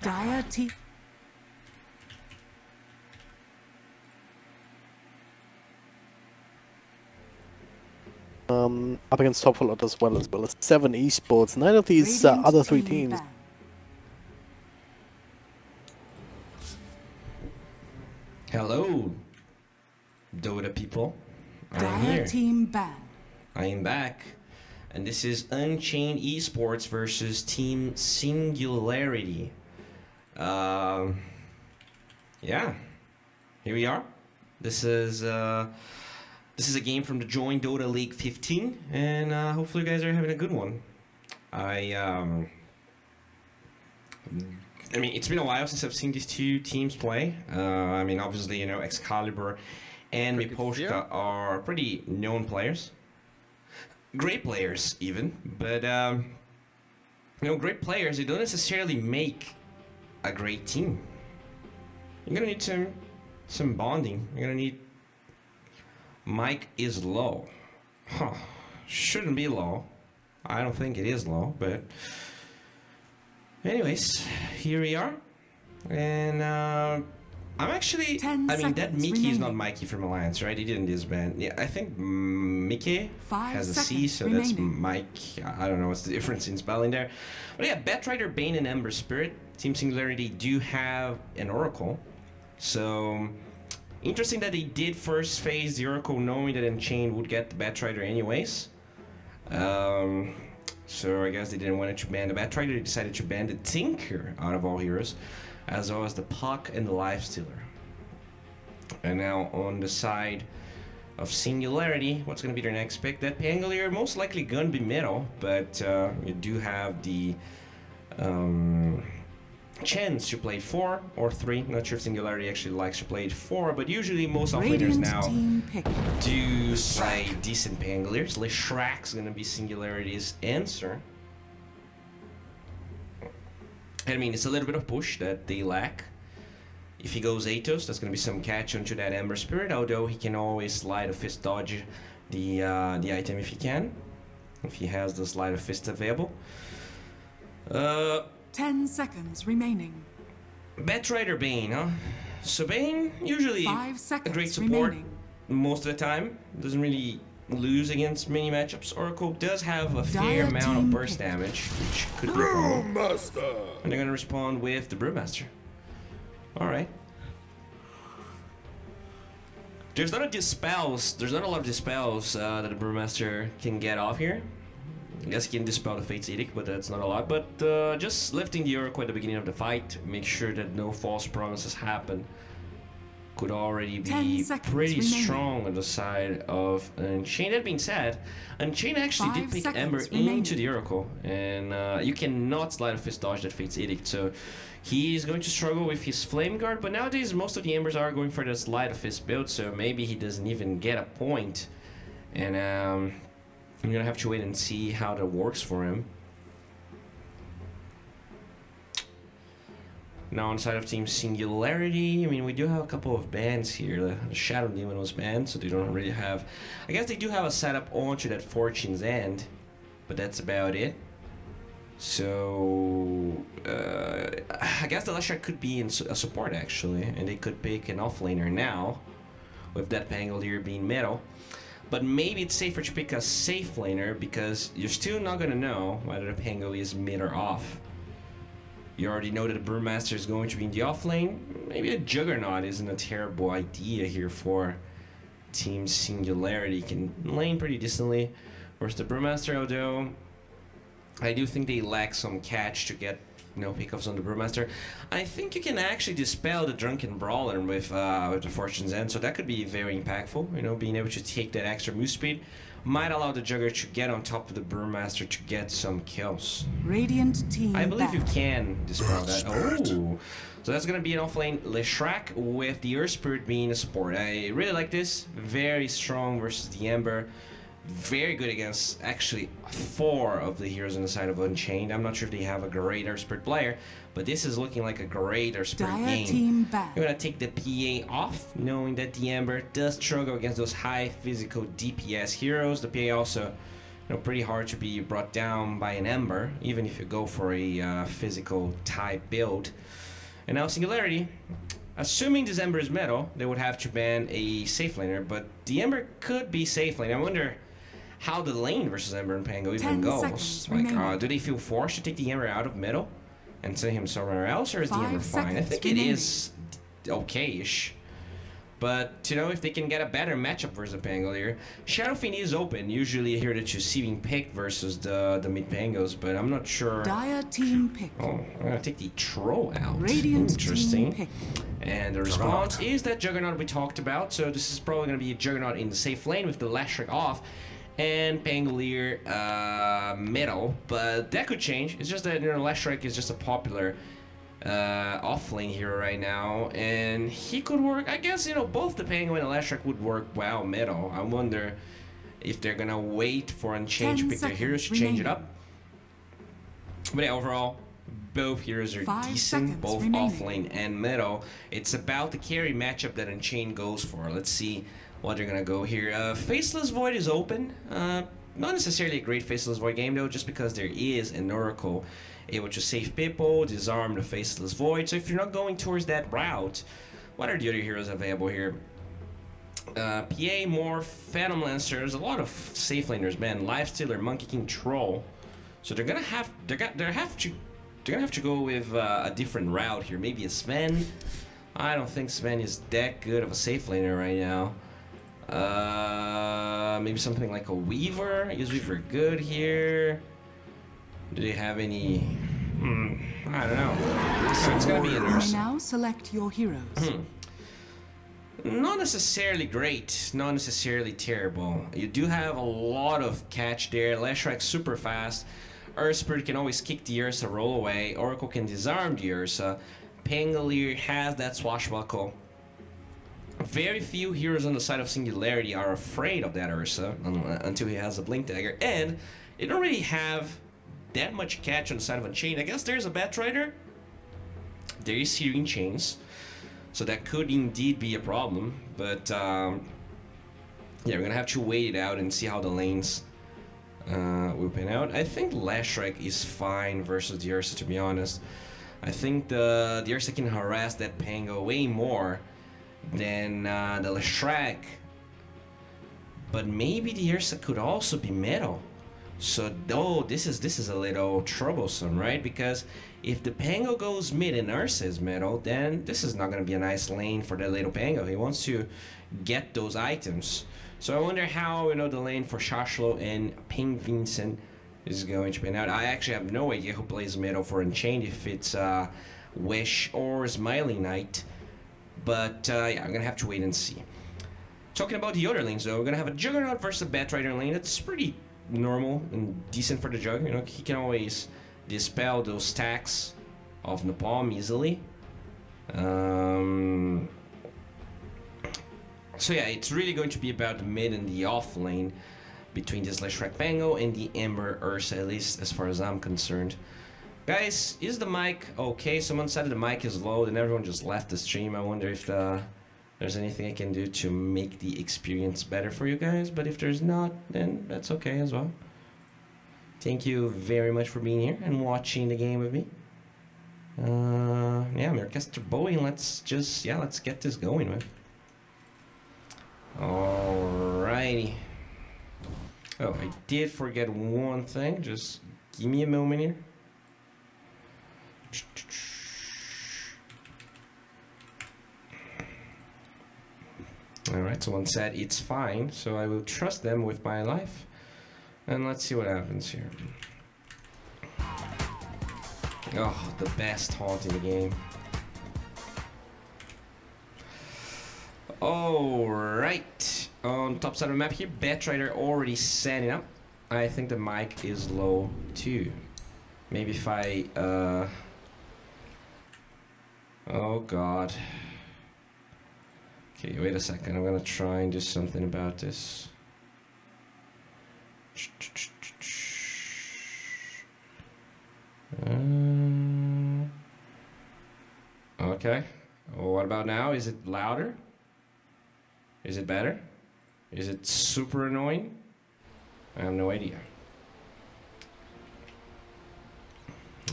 Dire team. Up against top a lot as well as 7 esports. None of these other 3 teams. Hello, Dota people. I'm Dire here. team ban. I am back. And this is Unchained Esports versus Team Singularity. Yeah, here we are. This is a game from the Join Dota League 15, and hopefully you guys are having a good one. I mean, it's been a while since I've seen these two teams play. I mean, obviously, you know, Excalibur and Miposhka are pretty known players. Great players, even. But, you know, great players, they don't necessarily make a great team. You're gonna need some bonding. You're gonna need... Mike is low. Huh. Shouldn't be low. I don't think it is low, but... Anyways, here we are, and I'm actually, I mean, that Mickey is not Mikey from Alliance, right? He didn't disband. Yeah, I think Mickey has a C, so that's Mike. I don't know what's the difference in spelling there. But yeah, Batrider, Bane, and Ember Spirit, Team Singularity do have an Oracle. So, interesting that they did first phase the Oracle knowing that Unchained would get the Batrider anyways. So I guess they didn't want to ban the Batrider, they decided to ban the Tinker out of all heroes, as well as the Puck and the Lifestealer. And now on the side of Singularity, what's going to be their next pick? That Pangolier most likely going to be middle, but you do have the chance to play 4 or 3. Not sure if Singularity actually likes to play 4, but usually most offlaners now do play decent Pangoliers. Leshrack's gonna be Singularity's answer. I mean, it's a little bit of push that they lack. If he goes Atos, that's gonna be some catch onto that Ember Spirit, although he can always Slide of Fist dodge the item if he can. If he has the Slide of Fist available. 10 seconds remaining. Batrider Bane, huh? So Bane, usually a great support most of the time. Doesn't really lose against many matchups. Oracle does have a fair amount of burst damage, which could be a problem. And they're gonna respond with the Brewmaster. Alright. There's not a lot of dispels that the Brewmaster can get off here. I guess he can dispel the Fate's Edict, but that's not a lot. But just lifting the Oracle at the beginning of the fight, make sure that no false promises happen, could already be pretty strong on the side of Unchained. That being said, Unchained actually did pick Ember into the Oracle, and you cannot Slide of Fist dodge that Fate's Edict, so he's going to struggle with his Flame Guard, but nowadays most of the Embers are going for the Slide of Fist build, so maybe he doesn't even get a point. And I'm gonna have to wait and see how that works for him. Now on the side of Team Singularity, I mean, we do have a couple of bans here. The Shadow Demon was banned, so they don't really have... I guess they do have a setup onto that Fortune's End, but that's about it. So... I guess the Leshrac could be in a support, actually, and they could pick an offlaner now, with that Pangolier being middle. But maybe it's safer to pick a safe laner, because you're still not going to know whether the Pangolier is mid or off. You already know that the Brewmaster is going to be in the off lane. Maybe a Juggernaut isn't a terrible idea here for Team Singularity. Can lane pretty decently versus the Brewmaster, although I do think they lack some catch to get, you know, pickups on the Brewmaster. I think you can actually dispel the Drunken Brawler with the Fortune's End, so that could be very impactful. You know, being able to take that extra move speed might allow the Jugger to get on top of the Brewmaster to get some kills. Radiant team I believe you can dispel that. Oh, so that's gonna be an offlane Leshrac with the Earth Spirit being a support. I really like this. Very strong versus the Ember. Very good against actually 4 of the heroes on the side of Unchained. I'm not sure if they have a great Earth Spirit player, but this is looking like a great Earth Spirit game. You're gonna take the PA off, knowing that the Ember does struggle against those high physical DPS heroes. The PA also pretty hard to be brought down by an Ember, even if you go for a physical type build. And now Singularity, assuming this Ember is metal, they would have to ban a safe laner, but the Ember could be safe lane. I wonder how the lane versus Ember and Pango even 10 goes. seconds Like, remaining. do they feel forced to take the Ember out of middle and send him somewhere else, or is the 5 Ember fine? I seconds think remaining. it is okay-ish. But, you know, if they can get a better matchup versus the Pango here. Shadowfiend is open. Usually I hear that you're being picked versus the mid-Pangos, but I'm not sure. Dire team pick. Oh, I'm gonna take the Troll out. Radiant Interesting. team pick. And the response is that Juggernaut we talked about. So this is probably going to be a Juggernaut in the safe lane with the Lashric off. And Pangolier middle. But that could change. It's just that, you know, Lashric is just a popular off lane hero right now. And he could work. I guess, you know, both the Pango and the Lashric would work well middle. I wonder if they're going to wait for Unchained to 10 pick their heroes to seconds change it remaining. up. But yeah, overall, both heroes are 5 decent, seconds both remaining. off lane and middle. It's about the carry matchup that Unchained goes for. Let's see what they're gonna go here. Faceless Void is open. Not necessarily a great Faceless Void game though, just because there is an Oracle able to save people, disarm the Faceless Void. So if you're not going towards that route, what are the other heroes available here? PA, Morph, Phantom Lancers, a lot of safe laners, man. Lifestealer, Monkey King, Troll. So they're gonna have to go with a different route here. Maybe a Sven. I don't think Sven is that good of a safe laner right now. Maybe something like a Weaver. Is Weaver good here? Do they have any? I don't know. So it's gonna be You may interesting. now select your heroes. Not necessarily great, not necessarily terrible. You do have a lot of catch there. Lashrak super fast. Earth Spirit can always kick the Ursa, roll away. Oracle can disarm the Ursa. Pangolier has that swashbuckle. Very few heroes on the side of Singularity are afraid of that Ursa until he has a Blink Dagger. And they don't really have that much catch on the side of Unchained. I guess there's a Batrider. There is Searing Chains. So that could indeed be a problem. But yeah, we're going to have to wait it out and see how the lanes will pan out. I think Lashrak is fine versus the Ursa, to be honest. I think the Ursa can harass that Pango way more than the Lashrak. But maybe the Ursa could also be metal. So though this is a little troublesome, right? Because if the Pango goes mid and Ursa is metal, then this is not going to be a nice lane for the little Pango. He wants to get those items. So I wonder how, you know, the lane for Shashlo and Ping Vincent is going to pan out. I actually have no idea who plays middle for Unchained, if it's Wish or Smiling Knight. But yeah, I'm going to have to wait and see. Talking about the other lanes though, we're going to have a Juggernaut versus a Batrider lane. It's pretty normal and decent for the Jug. You know, he can always dispel those stacks of Napalm easily. So yeah, it's really going to be about the mid and the off lane between this Lashrak Pango and the Ember Ursa, at least as far as I'm concerned. Guys, is the mic okay? Someone said the mic is low, and everyone just left the stream. I wonder if there's anything I can do to make the experience better for you guys, but if there's not, then that's okay as well. Thank you very much for being here and watching the game with me. Yeah, Mr. Bowie, let's get this going, man. Alrighty. Oh, I did forget one thing. Just give me a moment here. Alright, someone said it's fine, so I will trust them with my life. And let's see what happens here. Oh, the best haunt in the game. Alright, on top side of the map here, Batrider already setting up. I think the mic is low too. Maybe if I, oh god. Okay, wait a second, I'm gonna try and do something about this. Okay, well, what about now? Is it louder? Is it better? Is it super annoying? I have no idea.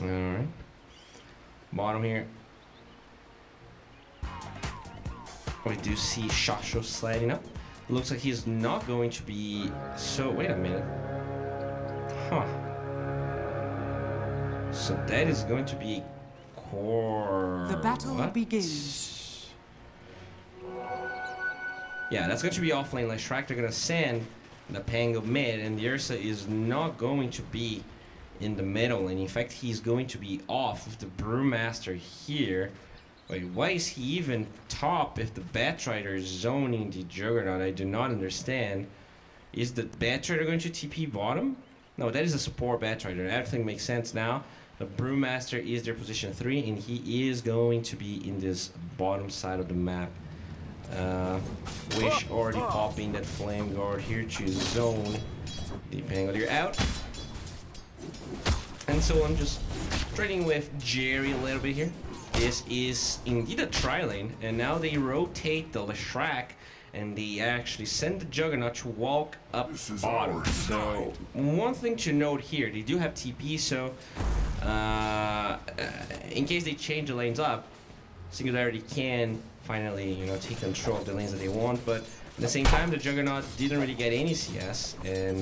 Alright. Bottom here. We do see Shasho sliding up. Looks like he's not going to be... So, wait a minute. Huh. So that is going to be core... The battle what? begins. Yeah, that's going to be offlane. Like Shrek, they're going to send the Pango mid, and the Ursa is not going to be in the middle. And in fact, he's going to be off with the Brewmaster here. Wait, why is he even top if the Batrider is zoning the Juggernaut? I do not understand. Is the Batrider going to TP bottom? No, that is a support Batrider. Everything makes sense now. The Brewmaster is their position 3, and he is going to be in this bottom side of the map. Wish already popping that Flame Guard here to zone the Pangolier out. And so I'm just trading with Jerry a little bit here. This is indeed a tri-lane, and now they rotate the Leshrac, and they actually send the Juggernaut to walk up bottom. So one thing to note here, they do have TP, so in case they change the lanes up, Singularity can finally, you know, take control of the lanes that they want. But at the same time, the Juggernaut didn't really get any CS, and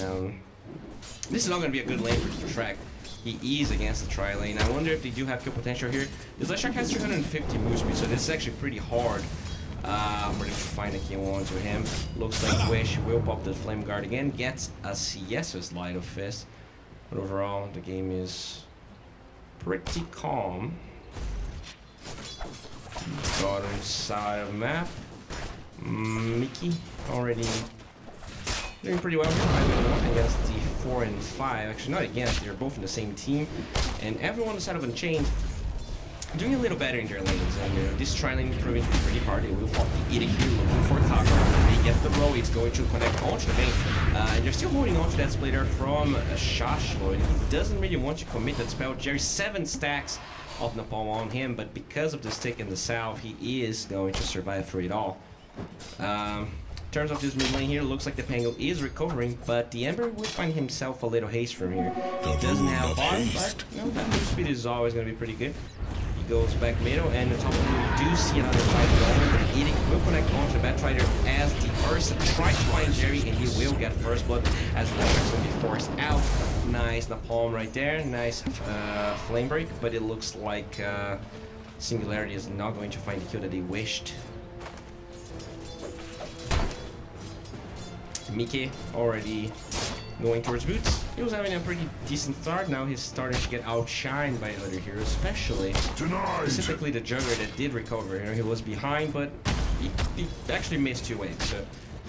this is not going to be a good lane for Leshrac. He is against the tri-lane. I wonder if they do have kill potential here. This Leshrac has 350 move speed, so this is actually pretty hard for them to find a kill onto him. Looks like Wish will pop the Flame Guard again, gets a CS with Light of Fist. But overall, the game is pretty calm. Bottom side of the map. Mickey already doing pretty well against the 4 and 5. Actually, not against. They're both in the same team, and everyone on the side of Unchained doing a little better in their lanes. And this tri-lane is proving to be pretty hard. They will pop the Edict here, looking for cover. They get the row. It's going to connect onto the main, and they're still holding onto that splitter from Shashlo. And he doesn't really want to commit that spell. Jerry 7 stacks of Napalm on him, but because of the stick in the south, he is going to survive through it all. In terms of this mid lane here, looks like the Pango is recovering, but the Ember will find himself a little haste from here. He doesn't have bottom, but you know, that move speed is always going to be pretty good. He goes back middle, and the top of the do see another fight going. The Edict will connect onto the Batrider as the Ursa tries to find Jerry, and he will get first blood as the Leshrac will be forced out. Nice Napalm right there, nice Flame Break, but it looks like Singularity is not going to find the kill that they wished. Mickey already going towards boots. He was having a pretty decent start. Now he's starting to get outshined by other heroes, especially specifically the Juggler that did recover. You know, he was behind, but he actually missed 2 waves. So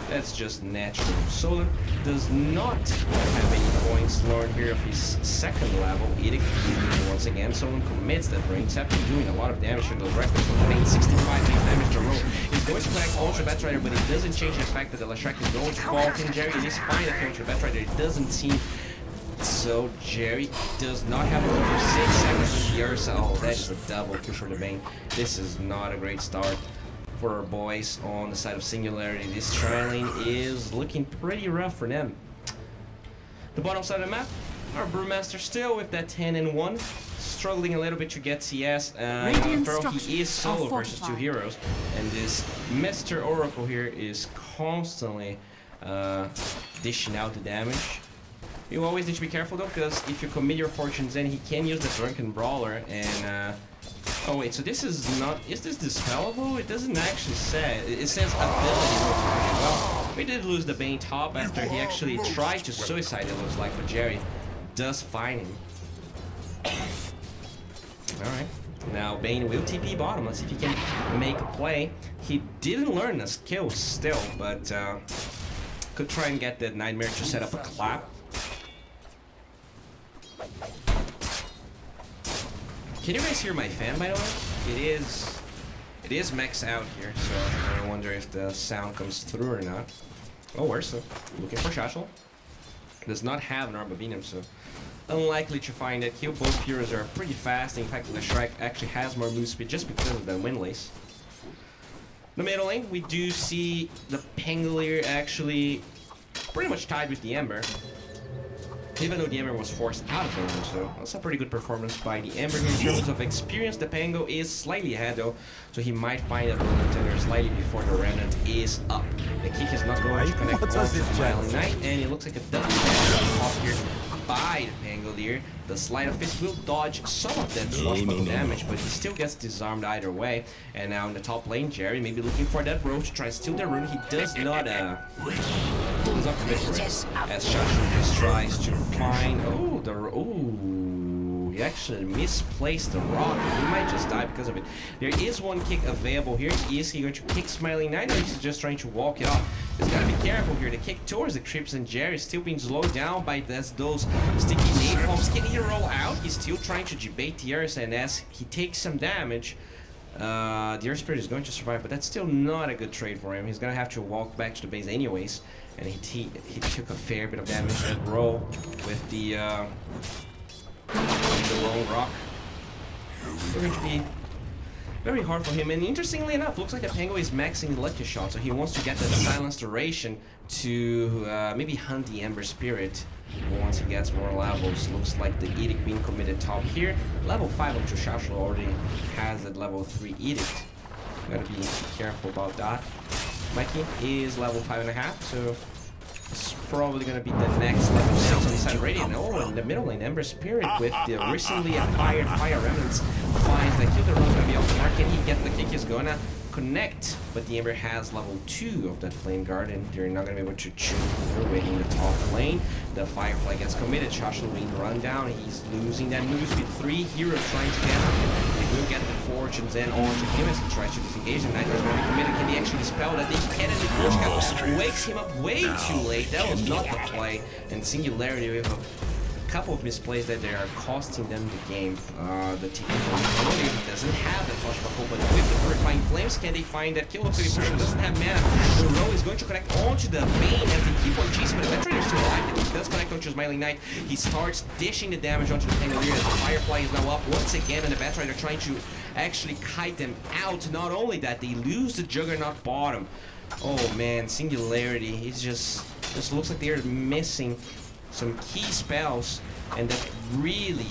that's just natural. Solar does not have any points learned here of his 2nd level. Edict once again. Solar commits that brain, except doing a lot of damage to those records from the main 65 damage to roll. He's going to connect onto Batrider, but it doesn't change the fact that the Leshrac is going to balk in Jerry. It is fine that onto Batrider. It doesn't seem. So Jerry does not have over 6 seconds with the Ursa. Oh, that's a double kill for the Bane. This is not a great start for our boys on the side of Singularity. This tri-lane is looking pretty rough for them. The bottom side of the map, our Brewmaster still with that 10 and 1, struggling a little bit to get CS. Throw he is solo versus 2 heroes, and this Mr. Oracle here is constantly dishing out the damage. You always need to be careful though, because if you commit your fortunes, then he can use the Drunken Brawler and. Oh wait, so this is not... Is this dispellable? It doesn't actually say. It says ability. Well, we did lose the Bane top after he actually tried to suicide, it looks like, but Jerry does find him. Alright. Now Bane will TP bottom. Let's see if he can make a play. He didn't learn a skill still, but could try and get that Nightmare to set up a clap. Can you guys hear my fan, by the way? It is maxed out here, so I wonder if the sound comes through or not. Oh, Ursa, looking for Shashel. Does not have an Arbavinium, so unlikely to find that kill. Both heroes are pretty fast. In fact, Leshrac actually has more move speed just because of the Windlace. The middle lane, we do see the Pangolier actually pretty much tied with the Ember. even though the Ember was forced out of the room, so that's a pretty good performance by the Ember. In terms of experience, the Pango is slightly ahead though, so he might find that Rolling Thunder slightly before the Remnant is up. The kick is not going to connect onto the Smiling Knight, and it looks like a double off here by the Pangolier. The Sleight of Fist will dodge some of that swashbuckle damage, but he still gets disarmed either way. And now in the top lane, Jerry maybe looking for that roach to try and steal the rune. He does not commit for it, as Shashu just tries to find, he actually misplaced the rock. He might just die because of it. There is one kick available here. Is he going to kick Smiling Knight, or is he just trying to walk it off? He's gotta be careful here. The kick towards the creeps, and Jerry is still being slowed down by those sticky napalms. Can he roll out? He's still trying to debate the Earth, and as he takes some damage, the Earth Spirit is going to survive, but that's still not a good trade for him. He's gonna have to walk back to the base anyways, and he took a fair bit of damage. That roll with the lone rock. It's going to be very hard for him, and interestingly enough, looks like the Pango is maxing Lucky Shot, so he wants to get that silence duration to maybe hunt the Ember Spirit once he gets more levels. Looks like the Edict being committed top here. Level 5 of Chushashlo already has that level 3 Edict. Gotta be careful about that. Mikey is level 5.5, so it's probably gonna be the next level 6 on the side Radiant. Oh, in the middle lane, Ember Spirit with the recently acquired Fire Remnants finds that Kill the Rone's gonna be off the mark. Can he get the kick? He's gonna connect, but the Ember has level 2 of that Flame Guard, and they're not gonna be able to chew through it in the top lane. The Firefly gets committed. Shashu being run down. He's losing that move speed. 3 heroes trying to get him. They will get the Fortunes and onto him as he tries to disengage. The Nightmare's going to be committed. Can he actually dispel that? They can, and the Pushka wakes him up way too late. That was not the play. And Singularity with a couple of misplays that they are costing them the game. The TP doesn't have that flashback, but with the Purifying Flames, can they find that kill? Looks like the person doesn't have mana. The row is going to connect onto the main as they keep on chasing, but eventually they're still alive. He does connect onto Smiling Knight. He starts dishing the damage onto the Pangolier as the Firefly is now up once again, and the Batrider are trying to actually kite them out. Not only that, they lose the Juggernaut bottom. Oh man, Singularity, he's just looks like they're missing some key spells, and that really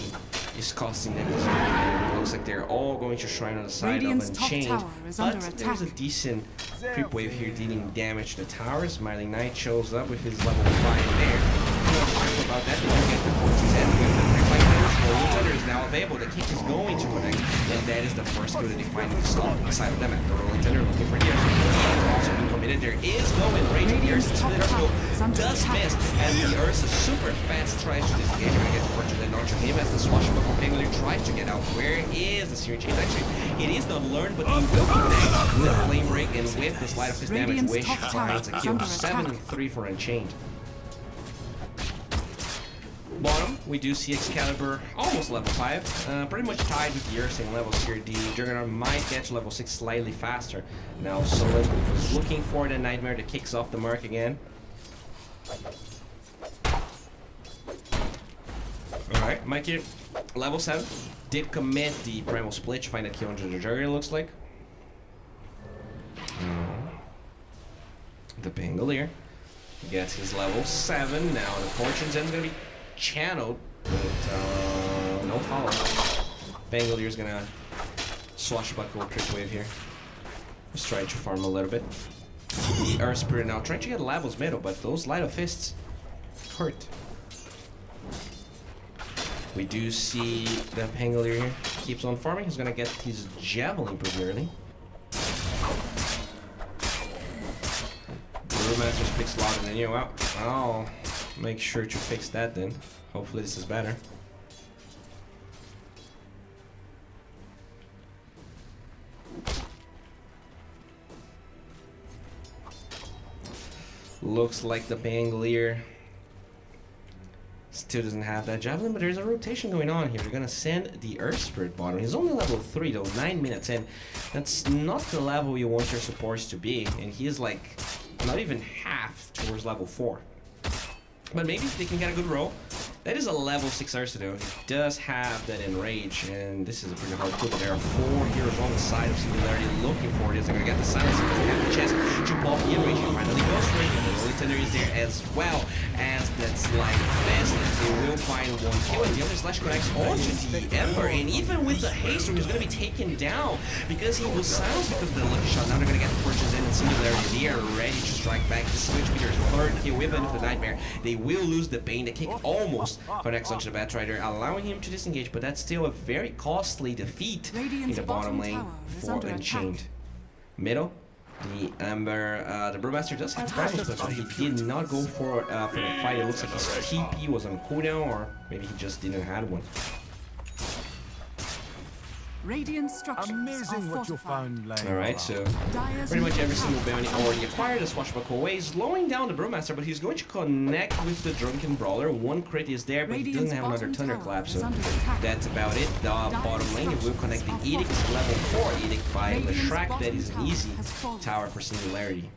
is costing them. It looks like they're all going to Shrine on the side Radiant's of top Unchained, tower is under but attack. there's a decent creep wave here dealing damage to the tower. Smiling Knight shows up with his level 5 there. Not careful about that. Don't get the Fortune's end with the Rolling Thunder is now available. The kick is going to connect, and that is the first kill that they find inside of them. After Rolling Thunder looking for the also being committed. There is no enrage. The Ursa Splitter does miss as the Ursa super fast tries to disengage. Gonna get the Fortune and onto him as the swashbuckle Pangolier tries to get out. Where is the Searing Chain? Actually, it is not learned, but he will connect with the Flame Break, and with the Sleight of Fist damage, Wish finds a kill. 7-3 for Unchained. Bottom, we do see Excalibur almost level 5, pretty much tied with the Ursing levels here. The Juggernaut might get to level 6 slightly faster. Now Solid was looking for the Nightmare that kicks off the mark again. Alright, Mikey, level 7, did commit the Primal Split to find a kill on the Juggernaut, looks like. The Pangolier gets his level 7, now the Fortune's End's gonna be channeled, but no follow-up. Pangolier's gonna swashbuckle trick wave here. Just trying to farm a little bit. The Earth Spirit now trying to get levels middle, but those Light of Fists hurt. We do see the Pangolier here keeps on farming. He's gonna get his Javelin pretty early. Brewmaster speaks louder than you. Well, I'll make sure to fix that then. Hopefully this is better. Looks like the Pangolier still doesn't have that Javelin, but there's a rotation going on here. We're gonna send the Earth Spirit bottom. He's only level 3 though, 9 minutes in. That's not the level you want your supports to be, and he is like not even half towards level 4. But maybe if they can get a good roll, That is a level 6 Arsenal. He does have that Enrage, and this is a pretty hard kill, but there are 4 heroes on the side of Singularity looking for this. They're gonna get the silence because they have the chance to pop the Enrage. He finally goes for it, and the Holy Thunder is there as well as that Slide Fast. They will find one kill, and the other Slash connects onto the Ember, and even with the Hailstorm, he's gonna be taken down because he was silenced because of the lucky shot. Now they're gonna get the fortunes in, and Singularity, they are ready to strike back. This is going to be their 3rd kill with the Nightmare. They will lose the Bane. The kick almost connects onto the Batrider, allowing him to disengage, but that's still a very costly defeat in the bottom lane for Unchained. Middle, the Ember, the Brewmaster does have problems, but he did not go for the fight. It looks like his TP was on cooldown, or maybe he just didn't have one. Radiant structures Amazing what you found, like. Alright, so pretty much every single bounty already acquired. The Swashbuckle away, slowing down the Brewmaster, but he's going to connect with the Drunken Brawler. One crit is there, but he doesn't have another Thunderclap, so that's about it. The bottom lane, it will connect the Edict, level 4 Edict by Leshrac. That is an easy tower for Singularity.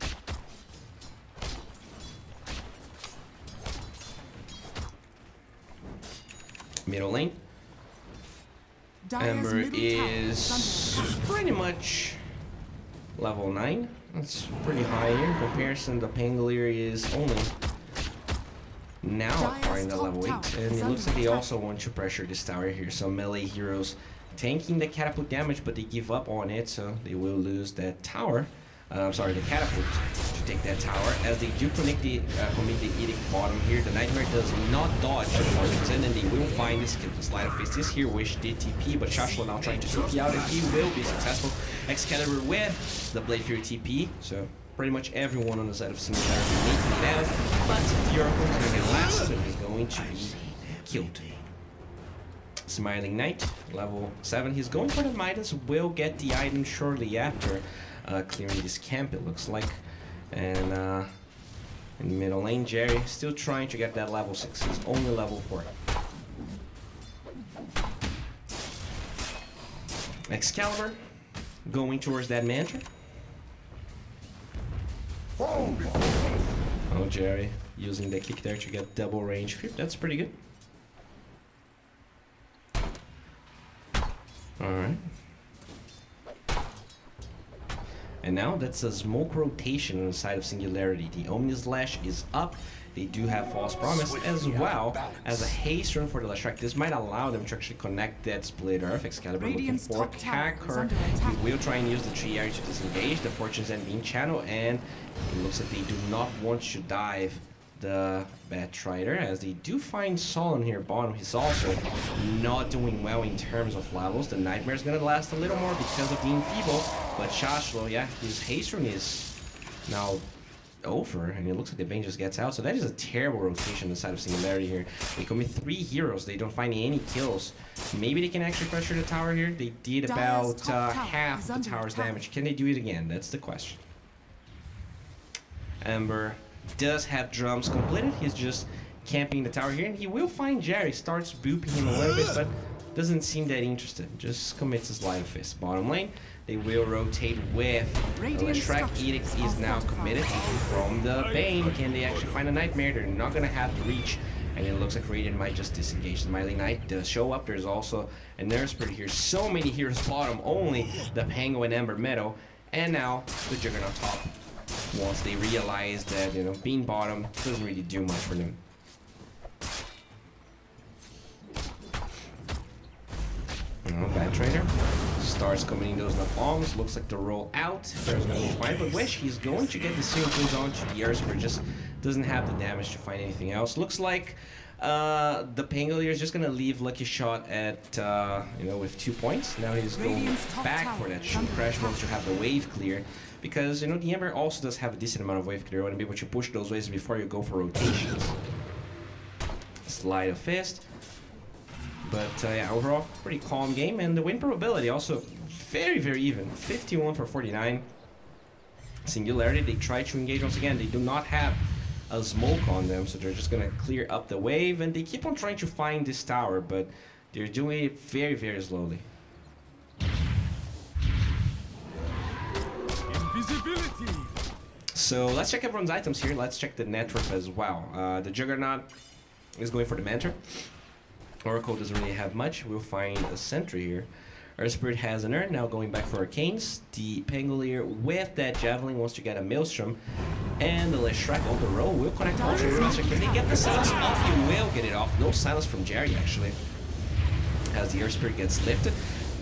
Middle lane. Ember is pretty much level 9. That's pretty high here. In comparison, the Pangolier is only now acquiring the level 8. And it looks like they also want to pressure this tower here. So melee heroes tanking the catapult damage, but they give up on it, so they will lose that tower. Sorry, the catapult to take that tower. As they do commit the Edict bottom here, the Nightmare does not dodge the fortunes, and then they will find this kill. The Slide of Fist is here, Wish did TP, but Shashlo now trying to TP out, and he will be successful. Excalibur with the Blade Fury TP, so pretty much everyone on the side of Singularity making it out, but the Oracle is going to get last, and he's going to be killed. Smiling Knight, level 7. He's going for the Midas, will get the item shortly after clearing this camp, it looks like. And in the middle lane, Jerry still trying to get that level 6. He's only level 4. Excalibur going towards that Mantra. Oh, Jerry using the kick there to get double range creep. That's pretty good. Alright. And now that's a smoke rotation on the side of Singularity. The Omni Slash is up. They do have False Promise as well as a haste run for the Leshrac. This might allow them to actually connect that Split Earth. Excalibur looking for Kacker. He will try and use the tree area to disengage. The Fortune's End being channeled, and it looks like they do not want to dive the Batrider, as they do find Solon here bottom. He's also not doing well in terms of levels. The Nightmare's gonna last a little more because of the Enfeeble, but Shashlo, yeah, his haste rune is now over, and it looks like the Bane just gets out. So that is a terrible rotation on the side of Singularity here. They commit 3 heroes, they don't find any kills. Maybe they can actually pressure the tower here. They did about half the tower's damage. Can they do it again? That's the question. Ember does have drums completed. He's just camping the tower here, and he will find Jerry. Starts booping him a little bit, but doesn't seem that interested. Just commits his Slide of Fist. Bottom lane, they will rotate with Leshrac. Edict is now committed from the Bane. Can they actually find a Nightmare? They're not gonna have the reach, and it looks like Radiant might just disengage. The Mighty Knight does show up. There's also a Nurse Spirit here. So many heroes bottom, only the Pango and Ember middle, and now the Juggernaut top. Once they realize that, you know, being bottom doesn't really do much for them. Batrider starts committing those bombs. Looks like the roll out. There's no fight, but Wish, he's going to get the single kills onto the Earth, but just doesn't have the damage to find anything else. Looks like the Pangolier is just gonna leave Lucky Shot at you know, with 2 points. Now he's going back for that crash mode to have the wave clear, because you know the Ember also does have a decent amount of wave clear. You want to be able to push those waves before you go for rotations. Slide of Fist. But yeah, overall, pretty calm game, and the win probability also very, very even. 51 for 49. Singularity, they try to engage once again. They do not have a smoke on them, so they're just gonna clear up the wave, and they keep on trying to find this tower, but they're doing it very, very slowly. Invisibility. So let's check everyone's items here. Let's check the net worth as well. The Juggernaut is going for the Mentor. Oracle doesn't really have much. We'll find a Sentry here. Our Spirit has an Urn, now going back for Arcanes. The Pangolier with that Javelin wants to get a Maelstrom. And the Leshrac on the roll will connect Ultra Master. Can they get the silence off? He will get it off. No silence from Jerry, actually. As the Earth Spirit gets lifted.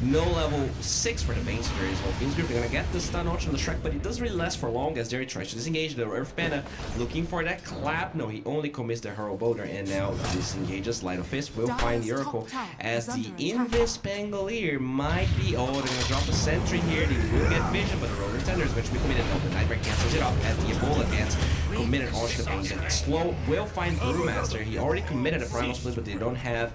No level 6 for the main, so there is no Fiend's Grip. They're gonna get the stun on the Shrek, but it doesn't really last for long as Jerry tries to disengage the Earth Panda, looking for that clap. No, he only commits the Hero Boulder, and now disengages. Light of Fist will find the Oracle as the Invis Pangolier might be. Oh, they're gonna drop a Sentry here. They will get vision, but the Roller Tender is going to be committed. No, the Nightmare cancels it off as the Ebola dance committed on the pain. And Slow will find Brewmaster. He already committed a Primal Split, but they don't have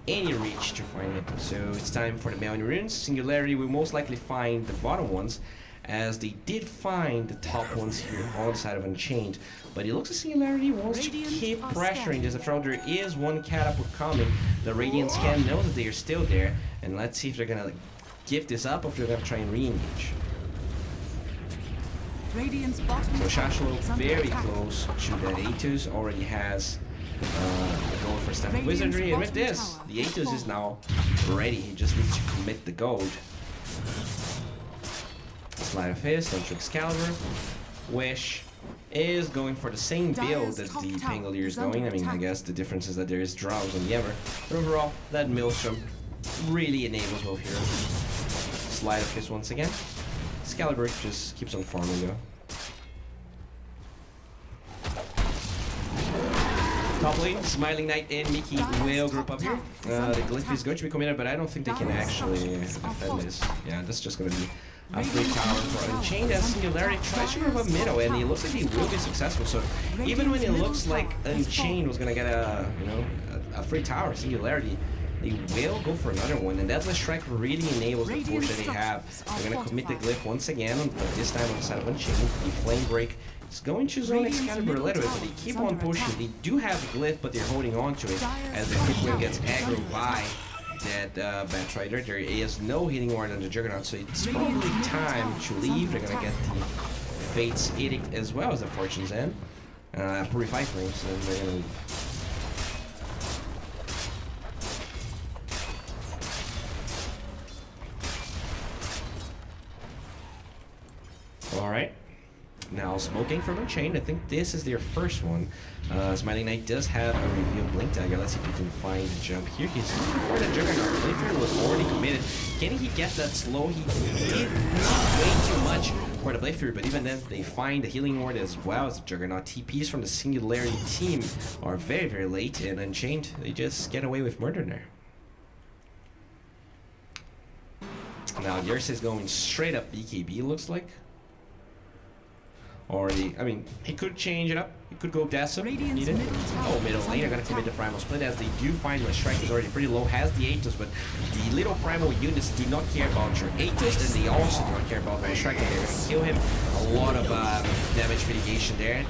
any reach to find it. So it's time for the Mail in Runes. Singularity will most likely find the bottom ones, as they did find the top ones here on the side of Unchained. But it looks like Singularity wants to keep pressuring this. After all, there is one catapult coming. The Radiant Scan knows that they are still there. And let's see if they're gonna give this up or if they're gonna try and re-engage. So Shashlo very close to that Atus, already has going for Step of Wizardry, and with this, the Atus is now ready. He just needs to commit the gold. Slide of Fist, Electric Excalibur. Wish is going for the same build that the Pangolier is going. I mean, I guess the difference is that there is drums on the Ember. But overall, that Maelstrom really enables both heroes. Slide of Fist once again. Excalibur just keeps on farming though. Top lane, Smiling Knight and Mickey will group up here. The Glyph is going to be committed, but I don't think they can actually defend this. Yeah, that's just going to be a free tower for Unchained as Singularity tries to group up middle, and it looks like he will be successful. So even when it looks like Unchained was going to get a free tower, Singularity, they will go for another one, and that Leshrac really enables the push that they have. They're going to commit the Glyph once again, but this time on the side of Unchained. The Flame Break is going to zone Excalibur a little bit, but they keep on pushing. They do have the Glyph, but they're holding on to it as the Hit gets aggroed by that Batrider. There is no hitting ward on the Juggernaut, so it's probably time to leave. They're going to get the Fate's Edict as well as the Fortune's End. Purify Flames, and they're going to leave. Alright, now Smoking from Unchained. I think this is their first one. Smiling Knight does have a revealed Blink Dagger. Let's see if we can find a jump here. He's for the Juggernaut. Playthrough was already committed. Can he get that slow? He did way too much for the playthrough, but even then, they find the Healing Ward as well as the Juggernaut. TPs from the Singularity team are very, very late, and Unchained, they just get away with murder there. Now, Yersa is going straight up BKB, looks like. Already, I mean, he could change it up. He could go Desum, need it. Oh, middle lane are going to commit the Primal Split as they do find Leshrac is already pretty low, has the Atus, but the little Primal units do not care about your Atus, and they also do not care about Leshrac, and they're going to kill him. A lot of damage mitigation there.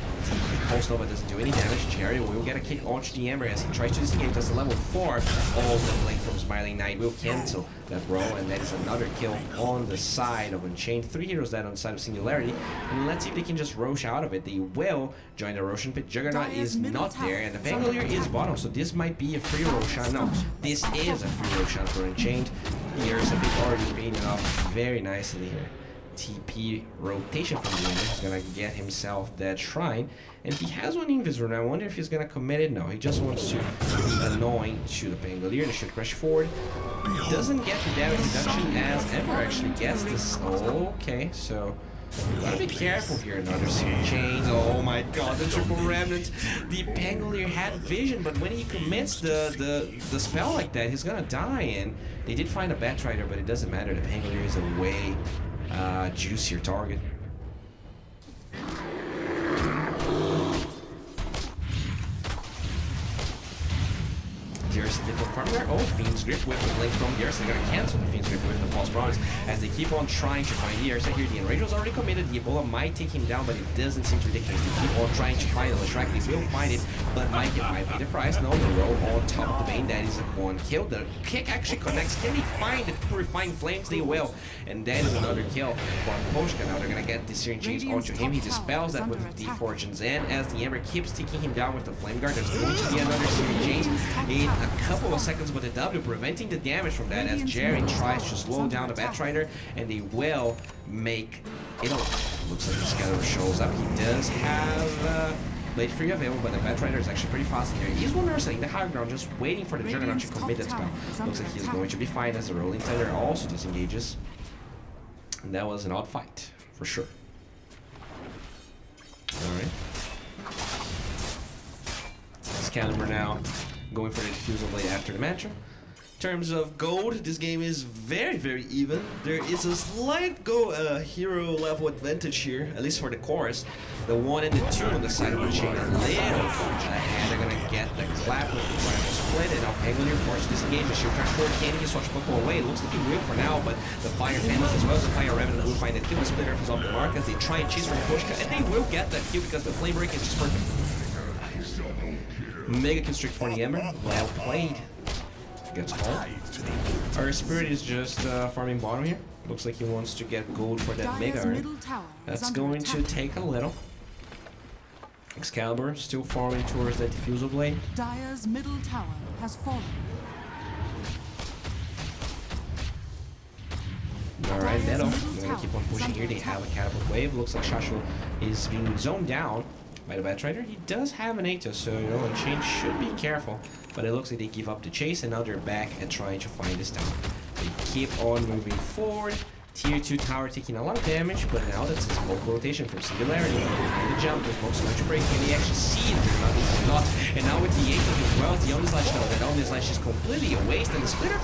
Pulse Nova doesn't do any damage. Jerry will get a kick onto the Ember as he tries to disengage. That's a level 4. All the Blink from Smiling Knight will cancel that roll, and that is another kill on the side of Unchained. 3 heroes dead on the side of Singularity, and let's see if they can just Rosh out of it. They will join the Roshan pit. Juggernaut is not there, and the Pangolier is bottom, so this might be a free Roshan. No, this is a free Roshan for Unchained. Here's a big already painted off very nicely here. TP rotation from the end. He's gonna get himself that shrine, and he has one Invis. I wonder if he's gonna commit it. No, he just wants to be annoying to the Pangolier. They should crush forward. Doesn't get the damage reduction as Ember actually gets this. Okay, so gotta be careful here. Another single chains. Oh my god, the triple remnant. The Pangolier had vision, but when he commits the spell like that, he's gonna die. And they did find a Batrider, but it doesn't matter. The Pangolier is a way juicier target. Garrison gets on farm there. Oh, Fiend's Grip with the Blink from Garrison. They're gonna cancel the Fiend's Grip with the false promise as they keep on trying to find the Ursa here. The Enrage was already committed. The Ebola might take him down, but it doesn't seem ridiculous. They keep on trying to find the Leshrac. They will find it, but might pay the price. No, the roll on top of the Bane. That is a one kill. The kick actually connects. Can they find the Purifying Flames? They will. And that is another kill for Poshka. Now they're gonna get the Searing Chains onto him. He dispels that with the Fortunes, and as the Ember keeps taking him down with the Flame Guard, there's going to be another Searing Chains in a couple of seconds, but the W preventing the damage from that as Jerry tries to slow down the Batrider, and they will make it. Looks like the Scatter shows up. He does have Blade Free available, but the Batrider is actually pretty fast in here. He's one Ursa in the high ground, just waiting for the Juggernaut to commit that spell. Looks like he's going to be fine as the Rolling Thunder also disengages. And that was an odd fight, for sure. Alright. Excalibur now going for the Diffusal Blade after the Mantra. In terms of gold, this game is very, very even. There is a slight hero level advantage here, at least for the chorus. The 1 and the 2 on the side of the chain a little ahead. They're gonna get the clap with the triangle split, and now Pangolier forced to disengage. The shield transport can't get Swashbuckle away. It looks like he will for now, but the Fire Pendants as well as the Fire Revenant will find that kill. The Split Earth is off the mark as they try and chase for Pushka, and they will get that kill because the Flame Break is just perfect. Mega Constrict for the Ember. Well played. Gets home. Our Spirit is just farming bottom here. Looks like he wants to get gold for that Mega Iron. That's going to take a little. Excalibur still farming towards that Diffusal Blade. Dire's middle tower has fallen. Alright, Neto. They're going to keep on pushing here. They have a Catapult Wave. Looks like Shashu is being zoned down by the Batrider. He does have an Atos, so you know, Unchained should be careful. But it looks like they give up the chase, and now they're back and trying to find this tower. They keep on moving forward. Tier 2 tower taking a lot of damage, but now that's a smoke rotation from Singularity. And the jump, there's smoke so much break, and they actually see it, they're not. And now with the Atos as well, the Omni Slash, no, that Omni Slash is completely a waste, and the Splitter,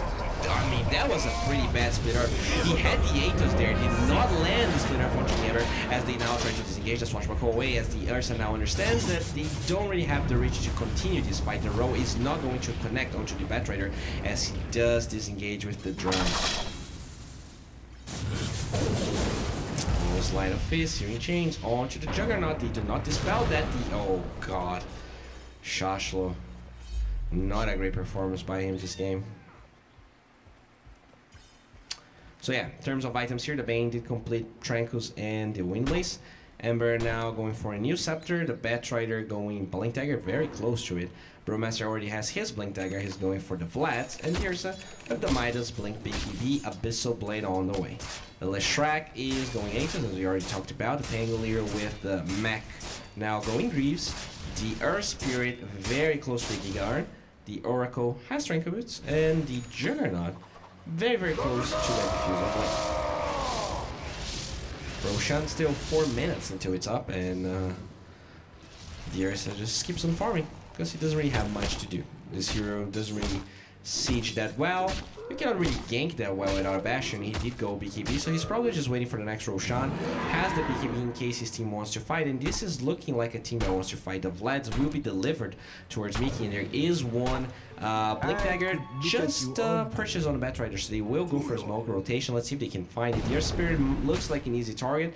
I mean, that was a pretty bad Splitter. He had the Atos there, did not land the Splitter onto the Ember, as they now try to disengage the Swashbuckle away, as the Ursa now understands that they don't really have the reach to continue this fight. The row is not going to connect onto the Batrider, as he does disengage with the drum. Line of Fist, Searing Chains onto the Juggernaut. They do not dispel that. Oh god. Shashlo. Not a great performance by him this game. So yeah, in terms of items here, the Bane did complete Tranquils and the Windlace. Ember now going for a new Scepter. The Batrider going Blink Dagger, very close to it. Brewmaster already has his Blink Dagger. He's going for the Vlad. And the Ursa with the Midas Blink BKB Abyssal Blade on the way. The Leshrac is going Aces, as we already talked about. The Pangolier with the Mech now going Greaves. The Earth Spirit very close to the Giga Iron. The Oracle has Strength Boots. And the Juggernaut very, very close to that Diffusal Blade. Roshan still 4 minutes until it's up, and the Ursa just keeps on farming because he doesn't really have much to do. This hero doesn't really siege that well. You cannot really gank that well without a Bastion. He did go BKB, so he's probably just waiting for the next Roshan. Has the BKB in case his team wants to fight, and this is looking like a team that wants to fight. The Vlads will be delivered towards Miki, and there is one Blink Dagger just purchased on the Batrider, so they will go for a smoke rotation. Let's see if they can find it. Their Spirit looks like an easy target.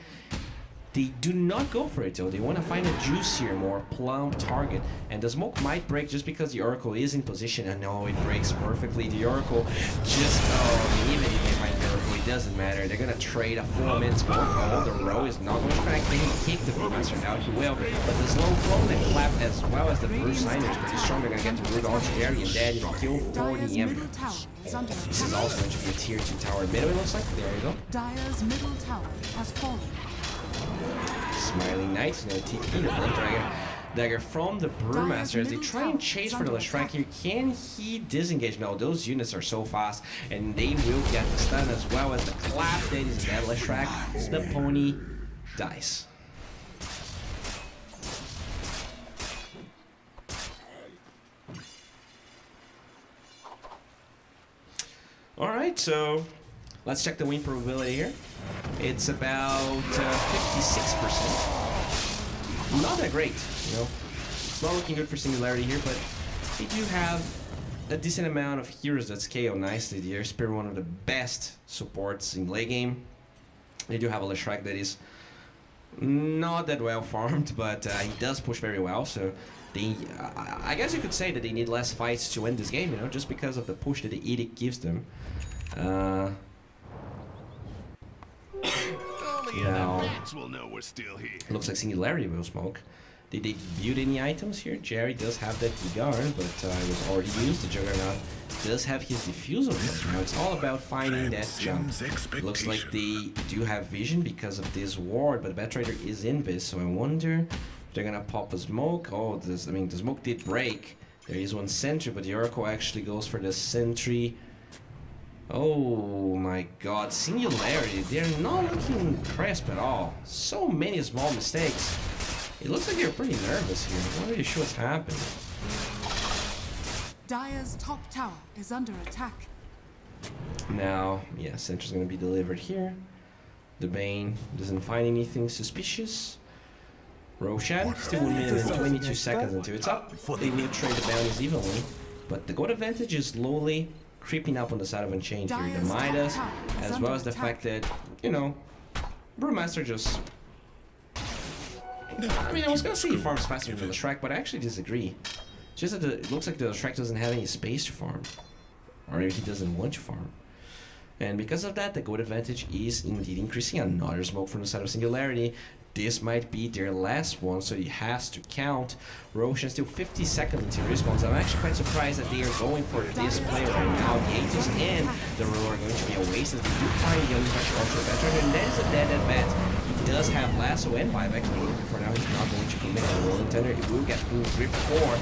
They do not go for it though. They want to find a juicier, more plump target. And the smoke might break just because the Oracle is in position. And no, it breaks perfectly. The Oracle just, oh, even if they find the Oracle, it doesn't matter. They're going to trade a 4-minute smoke. Oh, the row is not going to connect. They can kick the Brewmaster now. He will. But the slow flow and clap as well as the Brew Signer is pretty strong. They're going to get the Root onto Jerry and dead. Kill for the Ember. This is also going to be a tier 2 tower middle, it looks like. There you go. Dire's middle tower has fallen. Smiling Knights, no TP, the Blink Dagger from the Brewmaster as they try and chase for the Leshrac here. Can he disengage? No, those units are so fast, and they will get the stun as well as the clap. That is that Leshrac. The pony dies. Alright, so let's check the win probability here. It's about 56%. Not that great, you know. It's not looking good for Singularity here, but they do have a decent amount of heroes that scale nicely. The Air Spear, one of the best supports in late game. They do have a Leshrac that is not that well farmed, but he does push very well. So they, I guess you could say that they need less fights to win this game, you know, just because of the push that the Edict gives them. Now, will know we're still here. looks like Singularity will smoke. Did they build any items here? Jerry does have that guard, but it was already used. The Juggernaut does have his diffusal. Now it's all about finding that jump. Looks like they do have vision because of this ward, but Batrider is invis, so I wonder if they're gonna pop a smoke. Oh, this, I mean, the smoke did break. There is one sentry, but the Oracle actually goes for the sentry. Oh my god, Singularity, they're not looking crisp at all. So many small mistakes. It looks like they're pretty nervous here. I'm not really sure what's happening. Dire's top tower is under attack. Now, yeah, sentry's gonna be delivered here. The Bane doesn't find anything suspicious. Roshan, still 1 minute and 22 seconds until it's up. They will trade the bounties evenly, but the gold advantage is slowly creeping up on the side of Unchained here. The Midas, as well as the fact that, you know, Brewmaster just... I mean, I was gonna say he farms faster than the Leshrac, but I actually disagree. Just that it looks like the Leshrac doesn't have any space to farm. Or maybe he doesn't want to farm. And because of that, the gold advantage is indeed increasing. Another smoke from the side of Singularity. This might be their last one, so it has to count. Roshan still 50 seconds until respawns. I'm actually quite surprised that they are going for this play right now. The Aegis and the roll are going to be a waste as they do find the young pressure ultra better. And that is a dead at bat. He does have lasso and buyback, but for now he's not going to commit a rolling tender. It will get full grip for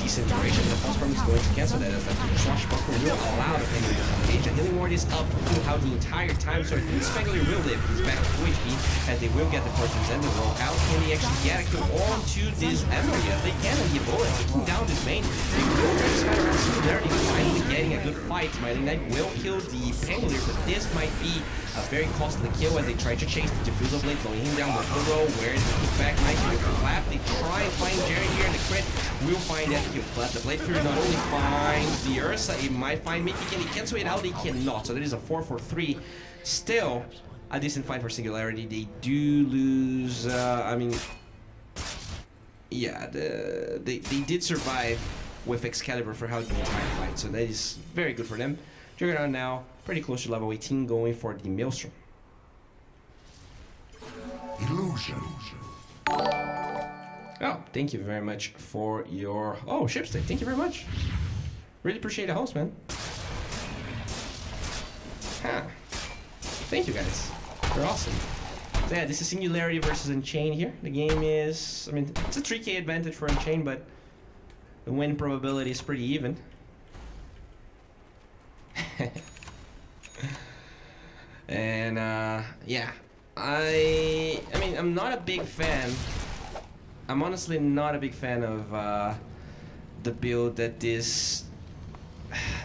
decent duration. The false farm is going to cancel that as the swashbuckler will allow the Penguin to engage. The healing ward is up throughout the entire time, so I think Spangler will live. He's back to HP as they will get the fortunes and the roll out. Can they actually get a kill onto this area? They can, and the bullet taking down this main. They will try to spider around Singularity, finally getting a good fight. Smiling Knight will kill the Pangolier, but this might be a very costly kill as they try to chase the Diffusal Blade, slowing him down with the row. Where is the back knife with the clap? They try and find Jerry here, and the crit will find that kill. But the Blade Fury not only finds the Ursa, it might find Mickey. Can he cancel it out? They cannot. So that is a 4-4-3. Still, a decent fight for Singularity. They do lose, I mean, yeah, they did survive with Excalibur for how the entire fight, so that is very good for them. Juggernaut now pretty close to level 18, going for the Maelstrom. Illusion. Oh, thank you very much for your... Oh, Shipstick, thank you very much. Really appreciate the host, man. Huh. Thank you, guys. You're awesome. So yeah, this is Singularity versus Unchained here. The game is... I mean, it's a 3k advantage for Unchained, but the win probability is pretty even. And, yeah. I mean, I'm not a big fan. I'm honestly not a big fan of the build that this...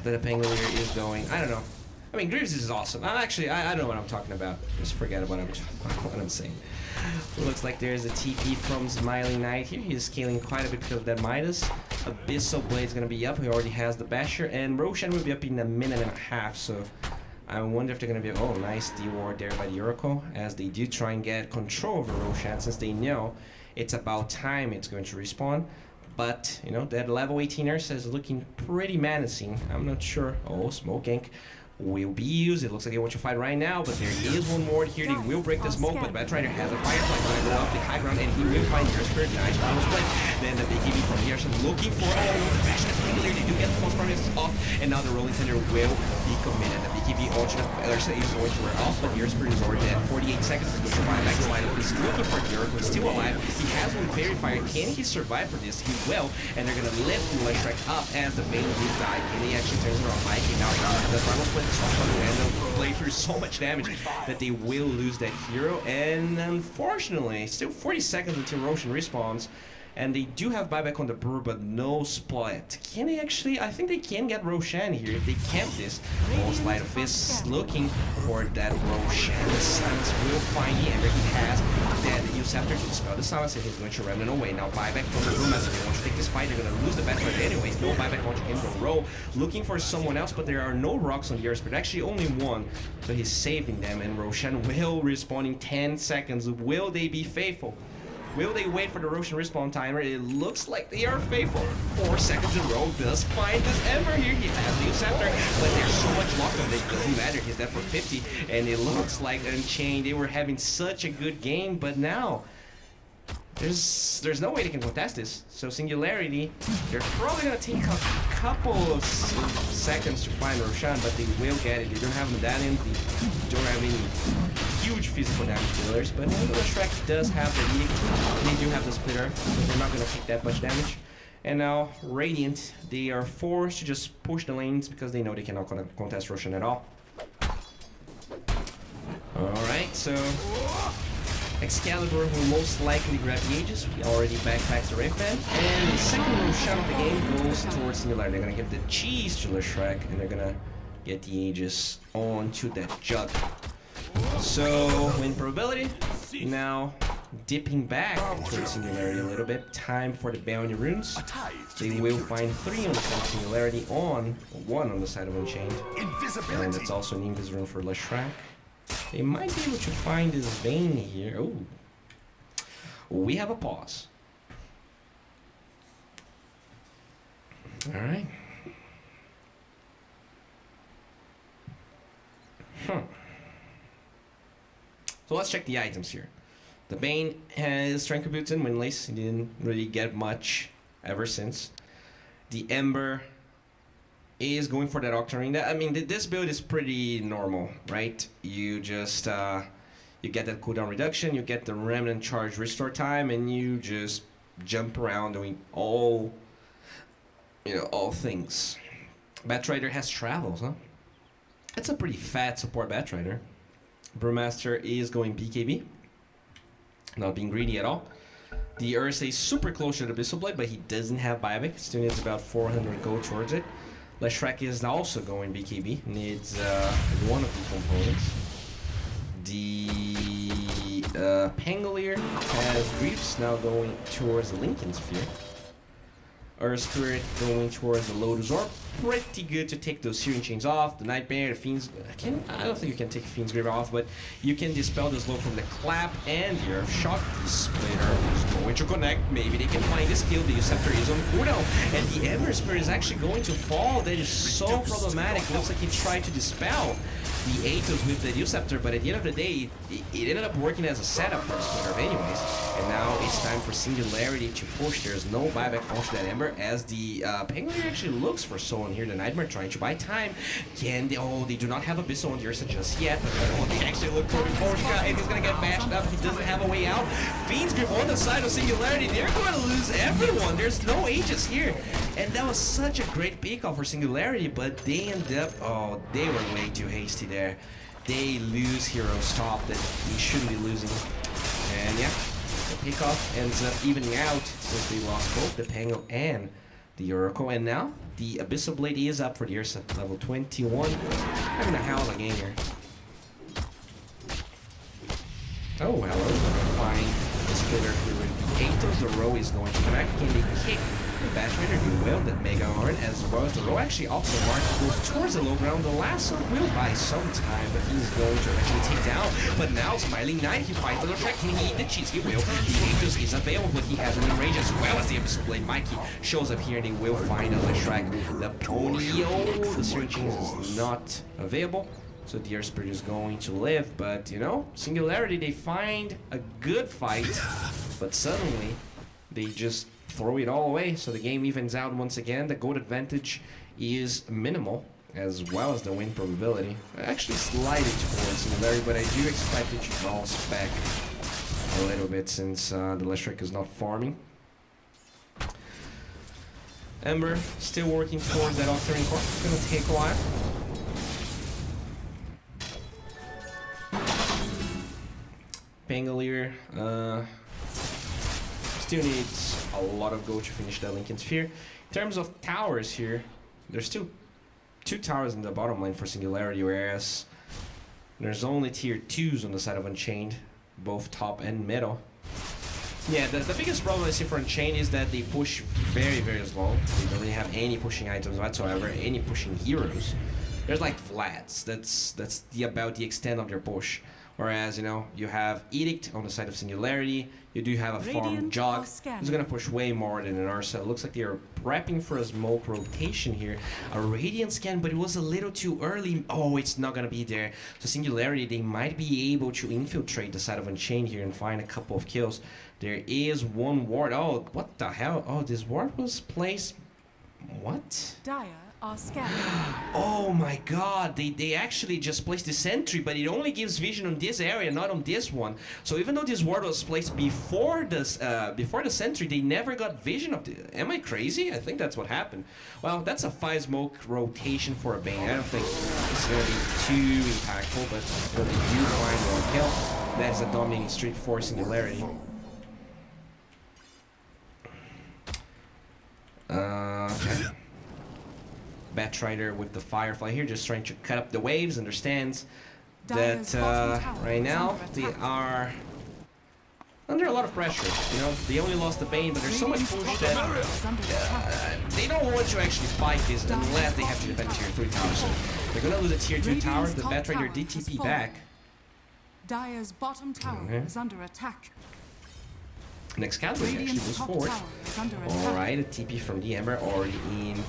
that a Pangolier is going. I don't know. I mean, Greaves is awesome. Actually, I don't know what I'm talking about. Just forget what I'm saying. It looks like there's a TP from Smiling Knight here. He's scaling quite a bit because of that Midas. Abyssal Blade's gonna be up. He already has the Basher. And Roshan will be up in a minute and a half, so... I wonder if they're gonna be... Oh, nice D-Ward there by the Oracle, as they do try and get control over Roshan, since they know it's about time it's going to respawn. But, you know, that level 18 Ursa is looking pretty menacing. I'm not sure. Oh, Smoke Ink will be used. It looks like they want to fight right now, but there is one ward here. They will break the smoke, but Batrider has a Firefly going to go up the high ground, and he will find your Spirit. Nice power split. Then the BKB from here, so looking for fashion of Pangolier. They do get the false promise off, and now the Rolling Thunder will be committed. The BKB alternate Ursa is going to wear off, but your Spirit is already at 48 seconds to survive. Back line. He's looking for Jericho, still alive. He has one Fairy Fire. Can he survive for this? He will, and they're going to lift the Leshrac up as the Bane will die. Can he actually turns around Mikey? Now the final split and they'll play through so much damage that they will lose that hero. And unfortunately, still 40 seconds until Roshan respawns. And they do have buyback on the brewer, but no split. Can they actually? I think they can get Roshan here if they camp this. Most Light of Fist looking for that Roshan. The Silence will find the Ember. He has that Uceptor to dispel the Silence, and he's going to Remnant away. Now buyback from the Brewmaster. They want to take this fight. They're going to lose the Batroid anyways. No buyback launch in the row. Looking for someone else, but there are no rocks on the Earth, but actually only one. So he's saving them, and Roshan will respawn in 10 seconds. Will they be faithful? Will they wait for the Roshan respawn timer? It looks like they are faithful. 4 seconds in a row does find this Ember here. He has the Uceptor, but there's so much lockdown that it doesn't matter. He's dead for 50, and it looks like Unchained, they were having such a good game, but now there's no way they can contest this. So Singularity, they're probably gonna take a couple of seconds to find Roshan, but they will get it. They don't have medallion, they don't have any huge physical damage dealers, but the Shrek does have the Edict. They do have the Splitter, so they're not gonna take that much damage. And now Radiant, they are forced to just push the lanes because they know they cannot contest Roshan at all. Alright, so Excalibur will most likely grab the Aegis. He already backpacks the Wraith Band. And the second Roshan of the game goes towards Singularity. They're gonna give the cheese to Leshrac, and they're gonna get the Aegis onto that jug. So, win probability. Now, dipping back towards Singularity a little bit. Time for the bounty runes. They will find 3 on the side of Singularity, 1 on the side of Unchained. And that's also an Invis rune for Leshrac. They might be able to find this vein here. Oh, we have a pause. All right. So let's check the items here. The Bane has Strength Boots and Windlace. He didn't really get much ever since. The Ember is going for that Octarine. I mean, this build is pretty normal, right? You just you get that cooldown reduction, you get the Remnant charge restore time, and you just jump around doing all things. Batrider has travels, huh? That's a pretty fat support Batrider. Brewmaster is going BKB, not being greedy at all. The Ursa is super close to the Abyssal Blade, but he doesn't have buyback. Still needs about 400 gold towards it. Leshrac is also going BKB, needs one of the components. The Pangolier has Reefs now going towards the Lincoln Sphere. Earth Spirit going towards the Lotus Orb. Pretty good to take those Searing Chains off. The Nightmare, the Fiend's... I don't think you can take Fiend's Grave off, but you can dispel this load from the Clap and the Earth Shock. The Splitter is going to connect. Maybe they can find this kill. The Uceptor is on cooldown. And the Ember Spirit is actually going to fall. That is so problematic. Looks like he tried to dispel the Atos with the Uceptor, but at the end of the day, it ended up working as a setup for the Splitter anyways. And now it's time for Singularity to push. There's no buyback onto that Ember, as the Pangolier actually looks for someone here. The Nightmare trying to buy time. Can they? Oh, they do not have Abyssal on the Ursa just yet, but they actually look for Forja, and he's gonna get bashed up. He doesn't have a way out. Fiend's Grip on the side of Singularity. They're going to lose everyone. There's no Aegis here. And that was such a great pick off for Singularity, but they end up... Oh, they were way too hasty there. They lose Hero's Top that he shouldn't be losing. And yeah, the pickoff ends up evening out since they lost both the Pango and the Oracle. And now the Abyssal Blade is up for the Ursa, level 21. Having a hell of a game here. Oh, hello. Fine. The Splitter here with the Atos. The row is going to connect. Can they kick the Batrider? They will. That Mega Horn, as well as the row actually off the mark, goes towards the low ground. The last one will buy some time, but he's going to eventually take down. But now Smiling Knight, he finds the track. Can he eat the cheese? He will. The Atos is available, but he has an range as well as the Abyssal Blade. Mikey shows up here, and they will find a Leshrac. The Ponyo, the Searing Chains is not available. So the Earth Spirit is going to live, but you know, Singularity, they find a good fight, but suddenly they just throw it all away. So the game evens out once again. The gold advantage is minimal, as well as the win probability. I actually slide it towards Singularity, but I do expect it to bounce back a little bit since the Leshrac is not farming. Ember still working towards that Octarine Core. It's gonna take a while. Pangolier Still needs a lot of gold to finish that Lincoln Sphere. In terms of towers here, there's still 2 towers in the bottom lane for Singularity, whereas there's only tier 2s on the side of Unchained, both top and middle. Yeah, the biggest problem I see for Unchained is that they push very, very slow. They don't really have any pushing items whatsoever, any pushing heroes. There's like flats. That's about the extent of their push. Whereas, you know, you have Edict on the side of Singularity. You do have a farm Jog. Who's gonna push way more than an Ursa. It looks like they're prepping for a smoke rotation here. A Radiant Scan, but it was a little too early. Oh, it's not gonna be there. So Singularity, they might be able to infiltrate the side of Unchained here and find a couple of kills. There is one ward. Oh, what the hell? Oh, this ward was placed. What? Dire are scanning. Oh my god, they actually just placed the sentry, but it only gives vision on this area, not on this one. So even though this ward was placed before this, before the sentry, they never got vision of the... Am I crazy? I think that's what happened. Well, that's a 5 smoke rotation for a Bane. I don't think it's going to be too impactful, but when they do find one kill, that's a dominating streak for Singularity. Okay. Batrider with the Firefly here, just trying to cut up the waves, understands that right now they are under a lot of pressure. You know, they only lost the Bane, but there's so much push that they don't want to actually fight this unless they have to defend tier 3 towers. So they're gonna lose a tier 2 tower. The Batrider DTP back. Dire's bottom tower is under attack. Next Excalibur actually moves forward. Alright, a TP from the Ember already in.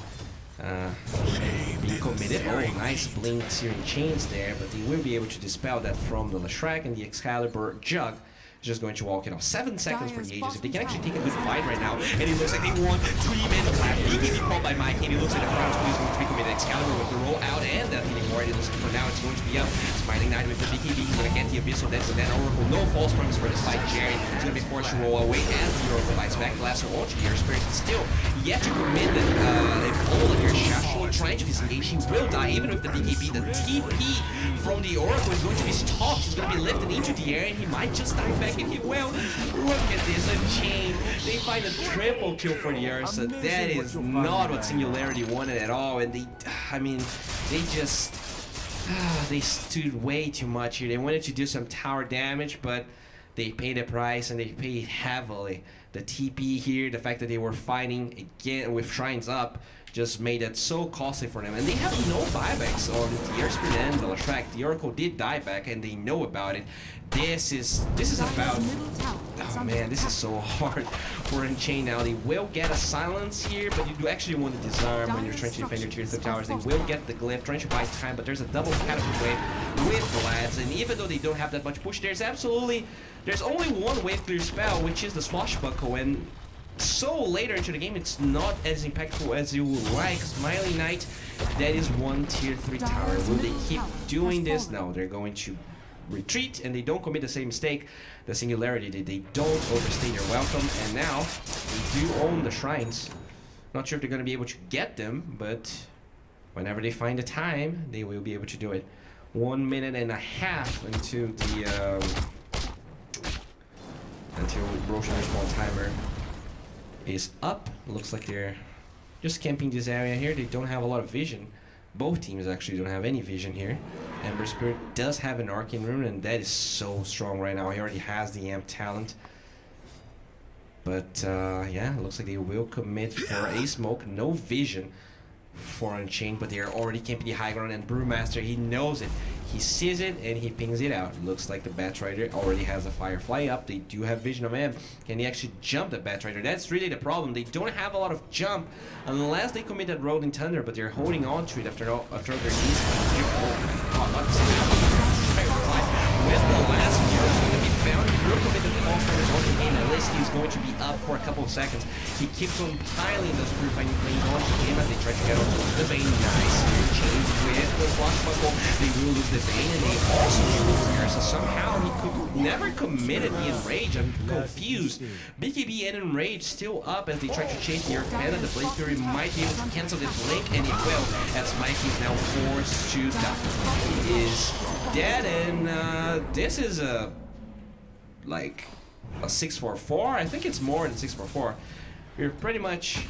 Being committed. Oh, nice blink searing chains there, but they will be able to dispel that from the Leshrac, and the Excalibur Jug is just going to walk it off. 7 seconds for the Aegis. If they can actually take a good fight right now, and it looks like they won 3-man clap. BKB called by Mike, and it looks like the Crown Squeeze is going to be committed. Excalibur with the roll out and that hitting ward. It looks like for now it's going to be up. Smiling Knight with the BKB. He's going to get the Abyssal Dance and then Oracle. No false promise for this fight. Jerry is going to be forced to roll away as the Oracle bites back. Lasso Ultra Gear Spirit still yet to commit the pull here. Shashu trying to disengage. He will die even with the BKB. The TP from the Oracle is going to be stopped. He's going to be lifted into the air and he might just die back and hit well. Look at this, a chain. They find a triple kill for the Ursa. That is not what Singularity wanted at all. And they, I mean, they just, they stood way too much here. They wanted to do some tower damage, but they paid the price and they paid heavily. The TP here, the fact that they were fighting again with shrines up, just made it so costly for them. And they have no buybacks on the Airspeed and the Leshrac. The Oracle did die back and they know about it. This is about... Oh man, this is so hard for Unchained now. They will get a silence here, but you do actually want to disarm when you're trying to defend your tier 3 towers. They will get the glyph, trying to buy time, but there's a double catapult wave with the lads. And even though they don't have that much push, there's only one wave clear spell, which is the Swashbuckle. And so later into the game, it's not as impactful as you would like. Smiling Knight, that is one tier 3 tower. Will they keep doing this? No, they're going to retreat and they don't commit the same mistake the Singularity did. They don't overstay their welcome, and now they do own the shrines. Not sure if they're going to be able to get them, but whenever they find the time, they will be able to do it. 1 minute and a half until the until Roshan's small timer is up. Looks like they're just camping this area here. They don't have a lot of vision. Both teams actually don't have any vision here. Ember Spirit does have an Arcane Rune, and that is so strong right now. He already has the Amp talent. But yeah, looks like they will commit for a smoke. No vision for Unchained, but they are already camping the high ground, and Brewmaster, he knows it. He sees it and he pings it out. Looks like the Batrider already has a Firefly up. They do have vision of him. Can he actually jump the Batrider? That's really the problem. They don't have a lot of jump unless they commit that Rolling Thunder, but they're holding on to it after their knees. With the last year going to be found, he will commit the fall from his own game. At least he's going to be up for a couple of seconds. He keeps on piling those Purifying Flames onto him as they try to get onto the Bane. Nice change with the Swashbuckle. They will lose the Bane and they also lose here. So somehow he never committed the Enrage. I'm confused. BKB and Enrage still up as they try to chase the Arcana. The Blade Fury might be able to cancel this blink, and it will, as Mikey is now forced to die. He is dead, and this is a, like, a 644. I think it's more than 644. You're pretty much...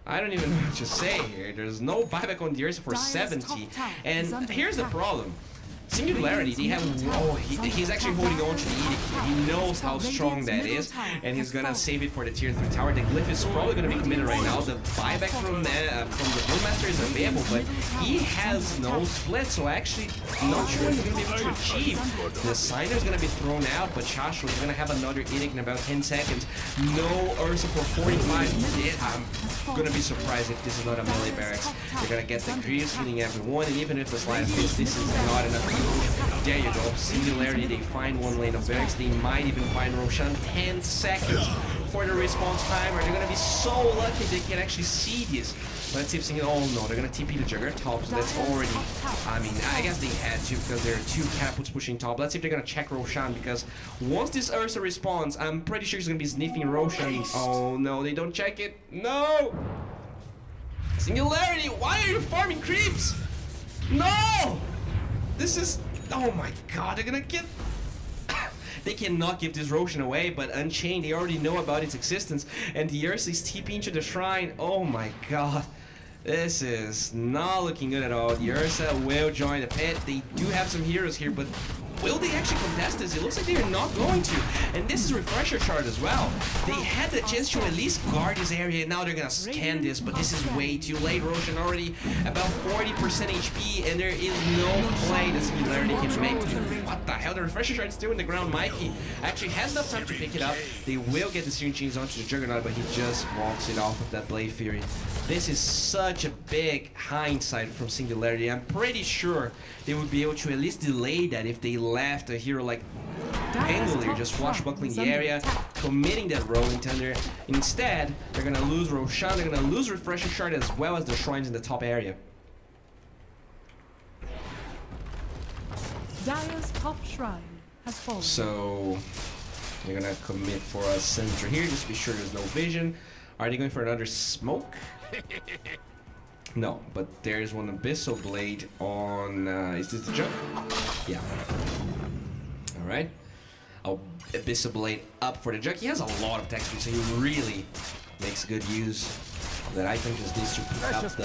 I don't even know what to say here. There's no buyback on the Ursa for 70. And here's the problem. Singularity, they have... Oh, he's actually holding on to the Edict here. He knows how strong that is, and he's gonna save it for the tier 3 tower. The glyph is probably gonna be committed right now. The buyback from the Brewmaster is available, but he has no split, so actually not sure he's gonna be able to achieve. The Signer is gonna be thrown out, but Chashu is gonna have another Edict in about 10 seconds. No Ursa for 45. I'm gonna be surprised if this is not a melee barracks. They're gonna get the Greaves healing everyone, and even if the Slide fits, this is not enough. There you go, Singularity, they find one lane of barracks, they might even find Roshan. 10 seconds for the response timer. They're gonna be so lucky they can actually see this. Let's see if Singularity, oh no, they're gonna TP the Jugger top, so that's already, I mean, I guess they had to because there are 2 catapults pushing top. Let's see if they're gonna check Roshan, because once this Ursa responds, I'm pretty sure he's gonna be sniffing Roshan. Oh no, they don't check it, no! Singularity, why are you farming creeps? No! This is... Oh my god, they're gonna get... They cannot give this Roshan away, but Unchained, they already know about its existence, and the Ursa is TPing to the shrine. Oh my god. This is not looking good at all. The Ursa will join the pit. They do have some heroes here, but will they actually contest this? It looks like they are not going to. And this is Refresher Shard as well. They had the chance to at least guard this area, and now they're gonna scan this, but this is way too late. Roshan already about 40% HP, and there is no play that Singularity can make. What the hell? The Refresher Shard is still in the ground. Mikey actually has enough time to pick it up. They will get the Searing Chains onto the Juggernaut, but he just walks it off with that Blade Fury. This is such a big hindsight from Singularity. I'm pretty sure they would be able to at least delay that if they left a hero like Pangolier just swashbuckling the area, committing that Rolling Thunder. Instead, they're gonna lose Roshan, they're gonna lose Refresher Shard as well as the shrines in the top area. Dire's top shrine has fallen. So they're gonna commit for a Sentry here, just to be sure there's no vision. Are they going for another smoke? No, but there's one Abyssal Blade on... is this the jump? Yeah. Alright. Oh, Abyssal Blade up for the jug. He has a lot of tech speed, so he really makes good use of that item. Just needs to pick up the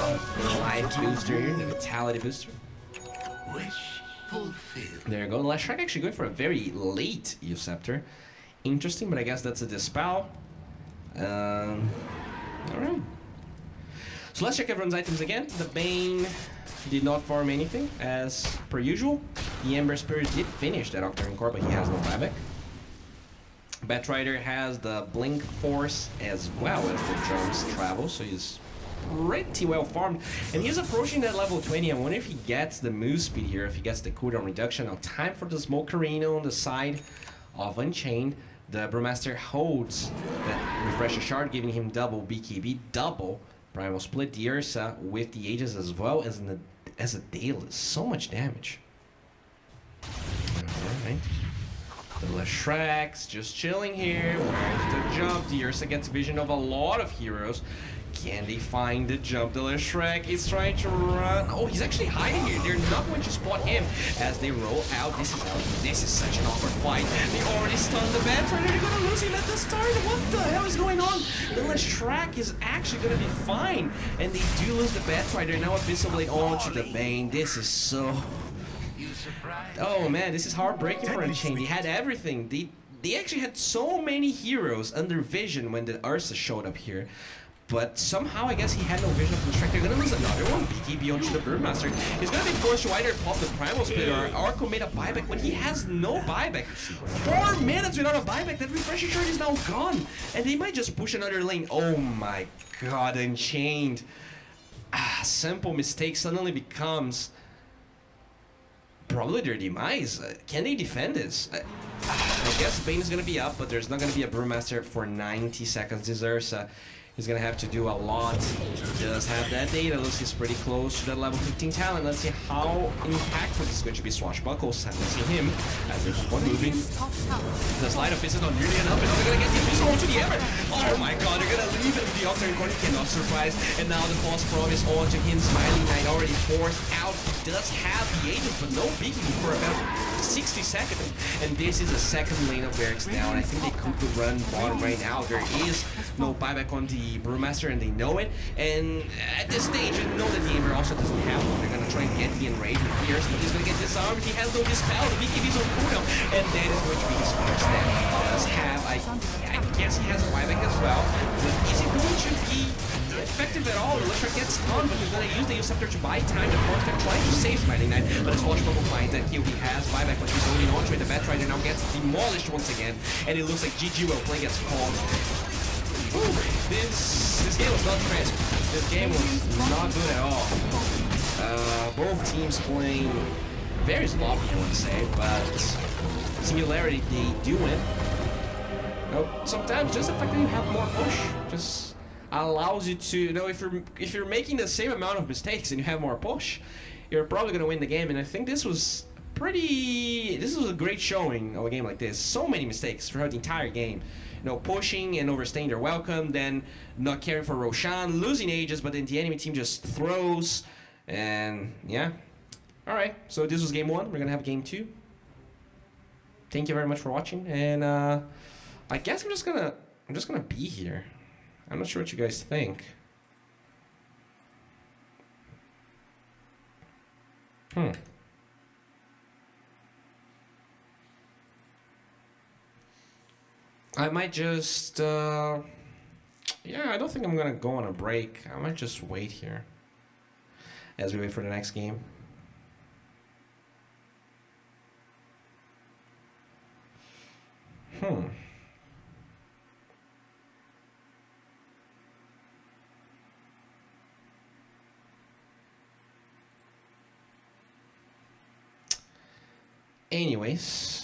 life booster here, the vitality booster. Wish fulfilled. There you go. Lashrak actually going for a very late Uceptor. Interesting, but I guess that's a Dispel. Alright. So let's check everyone's items again. The Bane did not farm anything, as per usual. The Ember Spirit did finish that Octarine Core, but he has no buyback. Batrider has the Blink Force as well as the Drums Travel, so he's pretty well farmed. And he's approaching that level 20. I wonder if he gets the move speed here, if he gets the cooldown reduction. Now time for the Smoke Arena on the side of Unchained. The Brewmaster holds that Refresher Shard, giving him double BKB, double Primal Split. The Ursa with the Aegis as well as a Daedalus. So much damage. Alright. The Lashrax just chilling here. Where's the jump? The Ursa gets vision of a lot of heroes. Can they find the jump? The Lashrax is trying to run. Oh, he's actually hiding here. They're not going to spot him as they roll out. This is such an awkward fight. They already stunned the Batrider. They're going to lose him at the start. What the hell is going on? The Lashrax is actually going to be fine. And they do lose the Batrider. Now Abyssal Blade onto the Bane. This is so... Oh man, this is heartbreaking for Unchained. They had everything. They actually had so many heroes under vision when the Ursa showed up here. But somehow, I guess he had no vision of the strike. They're gonna lose another one. BKB onto the Brewmaster. He's gonna be forced to either pop the Primal Split or commit a buyback when he has no buyback. 4 minutes without a buyback. That Refresher Shard is now gone. And they might just push another lane. Oh my god, Unchained. Simple mistake suddenly becomes probably their demise. Can they defend this? I guess Bane is gonna be up, but there's not gonna be a Brewmaster for 90 seconds. This Ursa is gonna have to do a lot. He does have that Daedalus. He's pretty close to that level 15 talent. Let's see how impactful this is going to be. Swashbuckles, silencing him as they keep on moving. The Slide of Fist is not nearly enough, and now they're gonna get the Abyssal onto the Ember. Oh my god, they're gonna leave it with the Octarine Core. He cannot surprise. And now the false promise onto him. Smiling Knight already forced out does have the agent, but no beacon for about 60 seconds. And this is a second lane of barracks now, and I think they could run bottom right now. There is no buyback on the Brewmaster, and they know it. And at this stage, you know that the Ember also doesn't have one. They're going to try and get the Enrage with Pierce, but he's going to get disarmed. He has no Dispel. The BKB's on cooldown, and that is going to be his first step. He does have, I guess he has a buyback as well, but is it going to be effective at all? Electric gets stunned, but he's going to use the Scepter to buy time. The force they're trying to save Smiling Knight, but it's Watchful will find that kill. He has buyback, but he's holding on to it. The Batrider now gets demolished once again, and it looks like GG will play gets called. Ooh, this game was not crisp. This game was not good at all. Both teams playing very sloppy, I would say, but Singularity, they do win. Sometimes just the fact that you have more push just allows you to, you know, if you're making the same amount of mistakes and you have more push, you're probably gonna win the game. And I think this was a great showing of a game like this. So many mistakes throughout the entire game. You know, pushing and overstaying their welcome, then not caring for Roshan, losing ages, but then the enemy team just throws, and yeah. All right, so this was game 1. We're gonna have game 2. Thank you very much for watching, and I guess I'm just gonna be here. I'm not sure what you guys think. I might just, yeah, I don't think I'm gonna go on a break. I might just wait here as we wait for the next game. Anyways.